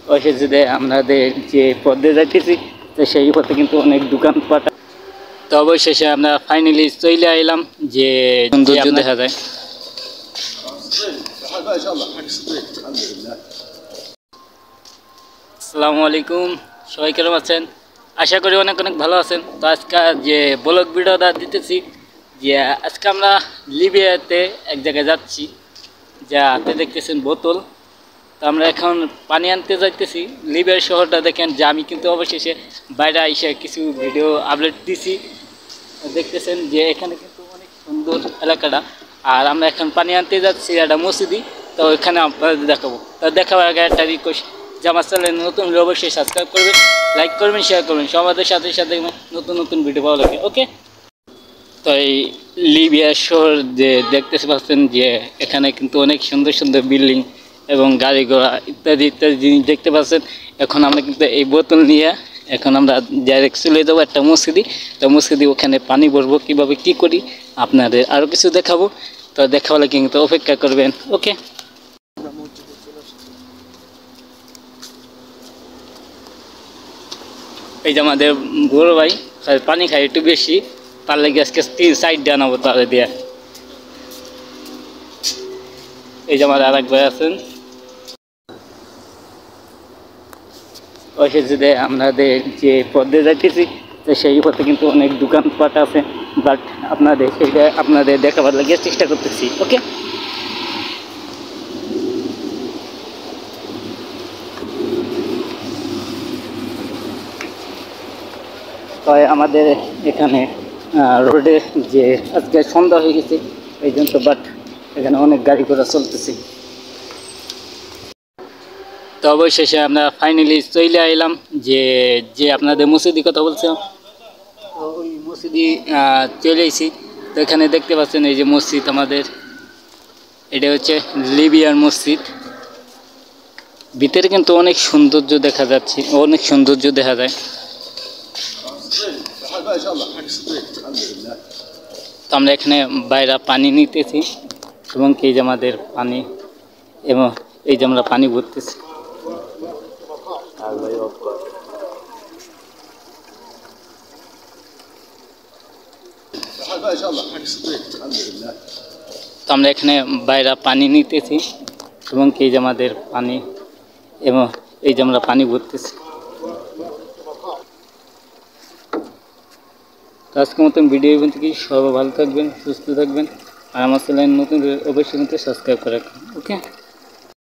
অবশেষে আমাদের যে পথে যাইতেছি তো সেই পথে কিন্তু অনেক দোকানপাট। তো অবশেষে আমরা ফাইনালি চলে আইলাম যে সৌন্দর্য দেখা যায়। আসসালামু আলাইকুম, সবাই কেমন আছেন? আশা করি অনেক অনেক ভালো আছেন। তো আজকে যে ব্লগ ভিডিওটা দিতেছি যে আজকে আমরা লিবিয়াতে এক জায়গায় যাচ্ছি, যা হাতে দেখতেছেন বোতল। তো আমরা এখন পানি আনতে যাইতেছি। লিবিয়ার শহরটা দেখেন যে আমি কিন্তু অবশেষে বাইরে এসে কিছু ভিডিও আপলোড দিছি, দেখতেছেন যে এখানে কিন্তু অনেক সুন্দর এলাকাটা। আর আমরা এখন পানি আনতে যাচ্ছি একটা মসজিদে, তো ওইখানে আপনাদের দেখাবো। তো দেখাবার আগে একটা রিকোয়েস্ট যে আমার চ্যানেল নতুন হলে অবশ্যই সাবস্ক্রাইব করবেন, লাইক করবেন, শেয়ার করবেন, সবাদের সাথে সাথে নতুন নতুন ভিডিও পাওয়া লাগে। ওকে, তো এই লিবিয়া শহর যে দেখতে পাচ্ছেন যে এখানে কিন্তু অনেক সুন্দর সুন্দর বিল্ডিং এবং গাড়ি ঘোড়া ইত্যাদি ইত্যাদি জিনিস দেখতে পাচ্ছেন। এখন আমরা কিন্তু এই বোতল নিয়ে এখন আমরা ডাইরেক্ট চলে যাবো একটা মসজিদে। তো মসজিদে ওখানে পানি ভরবো, কীভাবে কী করি আপনাদের আরও কিছু দেখাবো। তো দেখা হলে কিন্তু অপেক্ষা করবেন। ওকে, এই যে আমাদের বড় ভাই পানি খায় একটু বেশি, তার লাগে আজকে 3 সাইড আনাবো তাহলে দিয়ে। এই যে আমাদের আরেক ভাই আছেন। অবশেষে আমাদের যে পথে যাইতেছি তো সেই পথে কিন্তু অনেক দোকানপাট আছে, বাট সেটা আপনাদের দেখাবার লাগে চেষ্টা করতেছি। ওকে, তো আমাদের এখানে রোডে যে আজকে সন্ধ্যা হয়ে গেছে এই জন্য, বাট এখানে অনেক গাড়ি ঘোড়া চলতেছে। তো অবশেষে আমরা ফাইনালি চলে আইলাম যে যে আপনাদের মসজিদের কথা বলছিলাম, তো ওই মসজিদে চলে এসেছি। তো এখানে দেখতে পাচ্ছেন এই যে মসজিদ আমাদের, এটা হচ্ছে লিবিয়ার মসজিদ। ভিতরে কিন্তু অনেক সৌন্দর্য দেখা যাচ্ছে, অনেক সৌন্দর্য দেখা যায়। তো আমরা এখানে বাইরে পানি নিতেছি এবং এই যে আমাদের পানি, এবং এই যে আমরা পানি ভরতেছি। তো আমরা এখানে বাইরে পানি নিতেছি এবং এই যে আমাদের পানি, এবং এই যে আমরা পানি ভরতেছি। তো আজকের মতন ভিডিও ইভেন্ট থেকে সবাই ভালো থাকবেন, সুস্থ থাকবেন, আর আমার চ্যানেল নতুন অবশ্যই কিন্তু সাবস্ক্রাইব করে রাখবেন। ওকে।